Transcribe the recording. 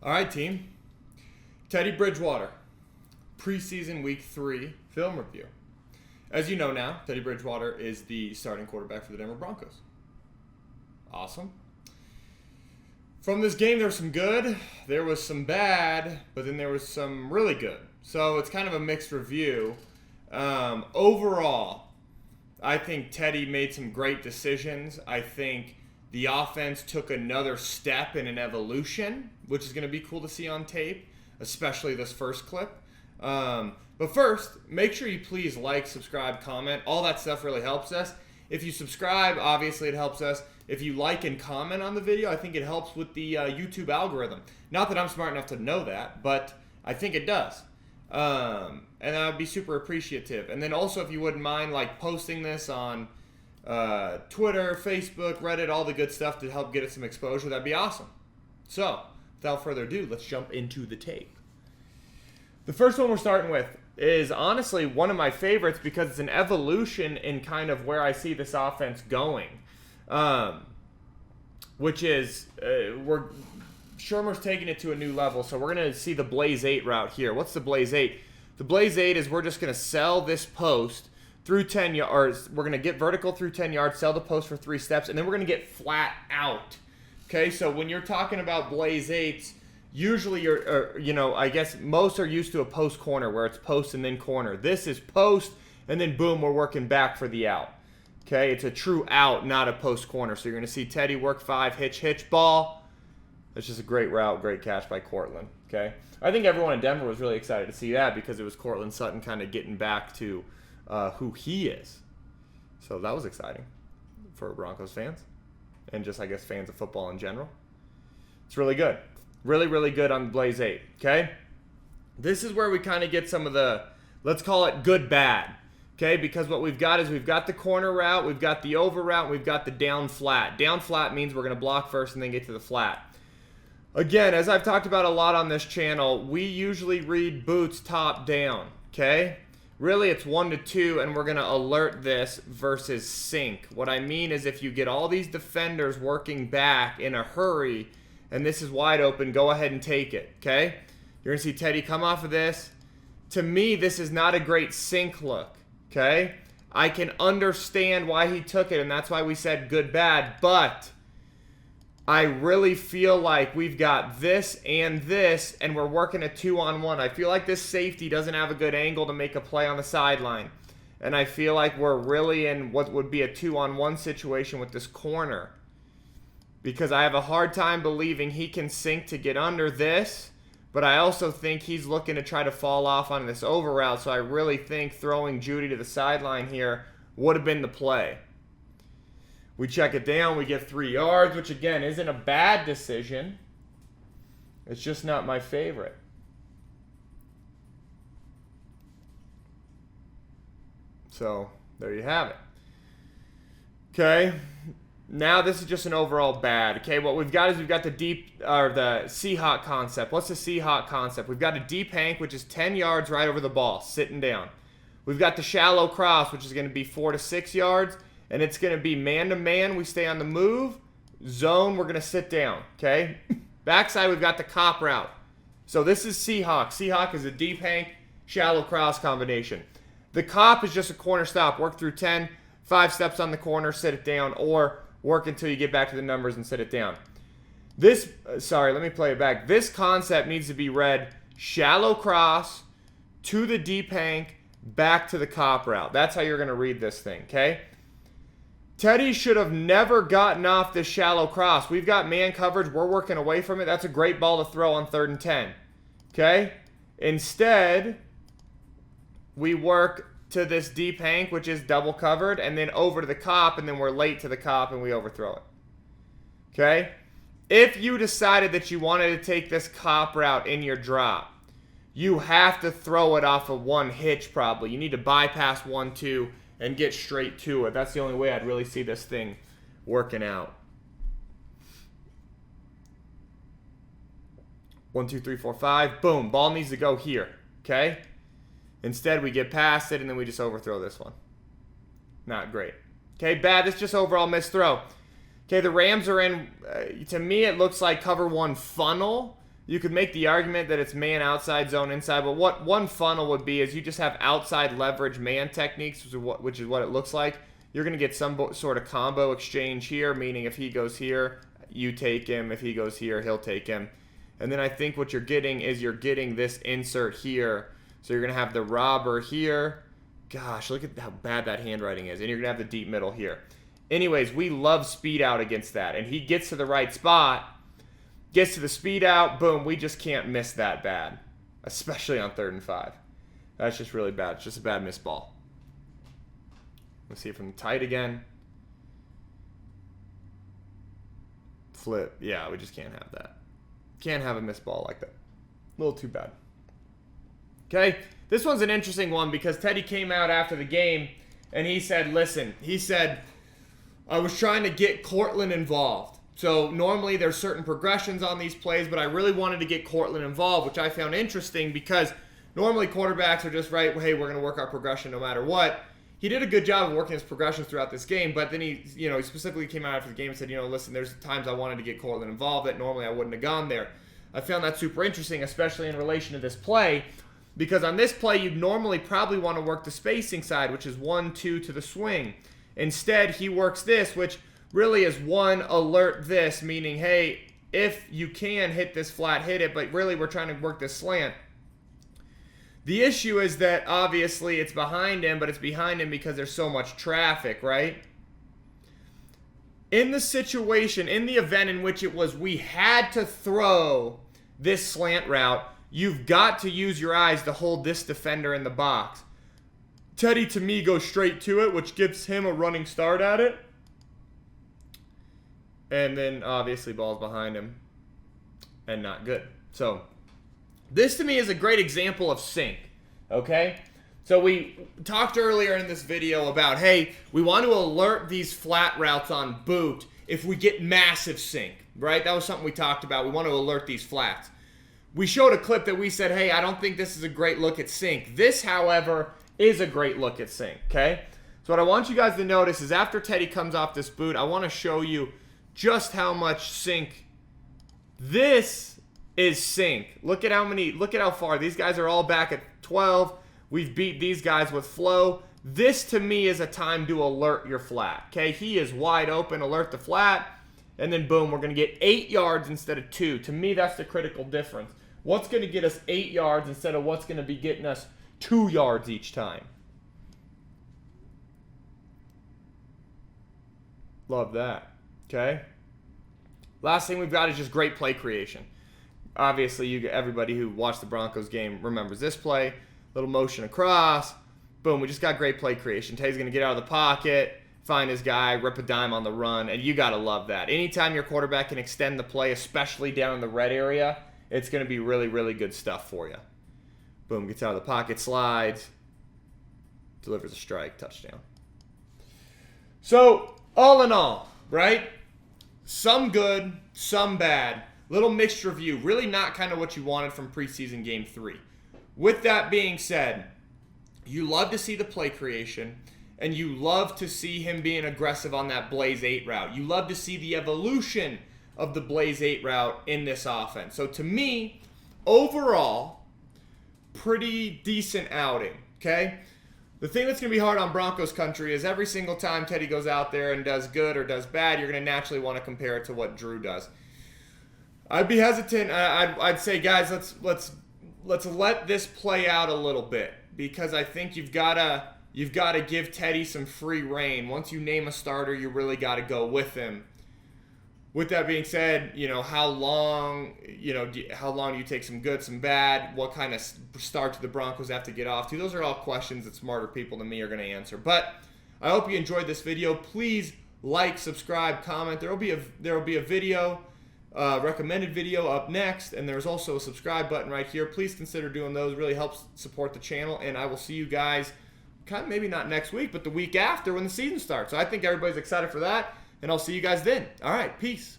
All right, team. Teddy Bridgewater, preseason week 3 film review. As you know now, Teddy Bridgewater is the starting quarterback for the Denver Broncos. Awesome. From this game, there was some good, there was some bad, but then there was some really good. So it's kind of a mixed review. Overall, I think Teddy made some great decisions. I think the offense took another step in an evolution, which is going to be cool to see on tape, especially this first clip. But first, make sure you please like, subscribe, comment. All that stuff really helps us. If you subscribe, obviously it helps us. If you like and comment on the video, I think it helps with the YouTube algorithm. Not that I'm smart enough to know that, but I think it does. And I would be super appreciative. And then also, if you wouldn't mind posting this on Twitter, Facebook, Reddit, all the good stuff to help get it some exposure, that'd be awesome. So, without further ado, let's jump into the tape. The first one we're starting with is honestly one of my favorites because it's an evolution in kind of where I see this offense going. Which is, Shermer's taking it to a new level, so we're going to see the Blaze 8 route here. What's the Blaze 8? The Blaze 8 is we're just going to sell this post through 10 yards. We're going to get vertical through 10 yards, sell the post for 3 steps, and then we're going to get flat out. Okay, so when you're talking about Blaze 8s, usually I guess most are used to a post corner where it's post and then corner. This is post, and then boom, we're working back for the out. Okay, it's a true out, not a post corner. So you're going to see Teddy work 5, hitch, ball. That's just a great route, great catch by Cortland. Okay, I think everyone in Denver was really excited to see that because it was Cortland Sutton kind of getting back to who he is. So that was exciting for Broncos fans and just, I guess, fans of football in general. It's really good. Really, really good on Blaze 8. Okay, this is where we kind of get some of the, let's call it good, bad. Okay, because what we've got is we've got the corner route, we've got the over route, we've got the down flat. Down flat means we're going to block first and then get to the flat. Again, as I've talked about a lot on this channel, we usually read boots top down, okay? Really, it's 1 to 2, and we're going to alert this versus sink. What I mean is if you get all these defenders working back in a hurry, and this is wide open, go ahead and take it, okay? You're going to see Teddy come off of this. To me, this is not a great sink look. Okay, I can understand why he took it, and that's why we said good, bad, but I really feel like we've got this, and we're working a 2-on-1. I feel like this safety doesn't have a good angle to make a play on the sideline, and I feel like we're really in what would be a 2-on-1 situation with this corner because I have a hard time believing he can sink to get under this. But I also think he's looking to try to fall off on this over route, so I really think throwing Judy to the sideline here would have been the play. We check it down, we get 3 yards, which again isn't a bad decision. It's just not my favorite. So, there you have it. Okay. Now this is just an overall bad. Okay, what we've got is we've got the the Seahawk concept. What's the Seahawk concept? We've got a deep hank, which is 10 yards right over the ball, sitting down. We've got the shallow cross, which is going to be 4 to 6 yards, and it's going to be man-to-man. We stay on the move. Zone, we're going to sit down. Okay, backside we've got the cop route. So this is Seahawk. Seahawk is a deep hank, shallow cross combination. The cop is just a corner stop. Work through 10, 5 steps on the corner, sit it down, or work until you get back to the numbers and sit it down. Let me play it back. This concept needs to be read shallow cross to the deep hank, back to the cop route. That's how you're going to read this thing, okay? Teddy should have never gotten off this shallow cross. We've got man coverage. We're working away from it. That's a great ball to throw on 3rd and 10, okay? Instead, we work to this deep hank, which is double covered, and then over to the cop, and then we're late to the cop, and we overthrow it. Okay? If you decided that you wanted to take this cop route in your drop, you have to throw it off of 1 hitch probably. You need to bypass 1, 2, and get straight to it. That's the only way I'd really see this thing working out. 1, 2, 3, 4, 5. Boom. Ball needs to go here. Okay? Instead, we get past it, and then we just overthrow this one. Not great. Okay, bad. This is just overall missed throw. Okay, the Rams are in, to me, it looks like cover 1 funnel. You could make the argument that it's man outside, zone inside, but what one funnel would be is you just have outside leverage man techniques, which is what it looks like. You're going to get some sort of combo exchange here, meaning if he goes here, you take him. If he goes here, he'll take him. And then I think what you're getting is you're getting this insert here. So you're going to have the robber here. Gosh, look at how bad that handwriting is. And you're going to have the deep middle here. Anyways, we love speed out against that. And he gets to the right spot. Gets to the speed out, boom, we just can't miss that bad. Especially on 3rd and 5. That's just really bad. It's just a bad missed ball. Let's see it from the tight again. Flip. Yeah, we just can't have that. Can't have a missed ball like that. A little too bad. Okay, this one's an interesting one because Teddy came out after the game and he said, listen, he said, I was trying to get Cortland involved. So normally there's certain progressions on these plays, but I really wanted to get Cortland involved, which I found interesting because normally quarterbacks are just right, hey, we're going to work our progression no matter what. He did a good job of working his progressions throughout this game, but then he specifically came out after the game and said, listen, there's times I wanted to get Cortland involved that normally I wouldn't have gone there. I found that super interesting, especially in relation to this play, because on this play you'd normally probably want to work the spacing side, which is 1-2 to the swing. Instead, he works this, which really is 1 alert this, meaning, hey, if you can hit this flat, hit it, but really we're trying to work this slant. The issue is that obviously it's behind him, but it's behind him because there's so much traffic, right? In the situation, in the event in which it was we had to throw this slant route, you've got to use your eyes to hold this defender in the box. Teddy, to me, goes straight to it, which gives him a running start at it. And then, obviously, ball's behind him. And not good. So, this to me is a great example of sync. Okay? So, we talked earlier in this video about, hey, we want to alert these flat routes on boot if we get massive sync. Right? That was something we talked about. We want to alert these flats. We showed a clip that we said, hey, I don't think this is a great look at sync. This, however, is a great look at sync. Okay? So, what I want you guys to notice is after Teddy comes off this boot, I want to show you just how much sync. This is sync. Look at how far. These guys are all back at 12. We've beat these guys with flow. This to me is a time to alert your flat. Okay, he is wide open, alert the flat, and then boom, we're gonna get 8 yards instead of 2. To me, that's the critical difference. What's gonna get us 8 yards instead of what's gonna be getting us 2 yards each time? Love that. Okay. Last thing we've got is just great play creation. Obviously, everybody who watched the Broncos game remembers this play. Little motion across. Boom, we just got great play creation. Teddy's going to get out of the pocket, find his guy, rip a dime on the run, and you got to love that. Anytime your quarterback can extend the play, especially down in the red area, it's going to be really, really good stuff for you. Boom, gets out of the pocket, slides, delivers a strike, touchdown. So, all in all, right? Some good, some bad. Little mixed review. Really not kind of what you wanted from preseason game 3. With that being said, you love to see the play creation, and you love to see him being aggressive on that Blaze 8 route. You love to see the evolution of the Blaze 8 route in this offense. So to me, overall, pretty decent outing, okay? The thing that's going to be hard on Broncos country is every single time Teddy goes out there and does good or does bad, you're going to naturally want to compare it to what Drew does. I'd be hesitant. I'd say, guys, let's let this play out a little bit because I think you've got to give Teddy some free reign. Once you name a starter, you really got to go with him. With that being said, how long do you take some good, some bad? What kind of start do the Broncos have to get off to? Those are all questions that smarter people than me are going to answer. But I hope you enjoyed this video. Please like, subscribe, comment. There will be a video, recommended video up next, and there's also a subscribe button right here. Please consider doing those. It really helps support the channel, and I will see you guys kind of maybe not next week, but the week after when the season starts. So I think everybody's excited for that. And I'll see you guys then. All right, peace.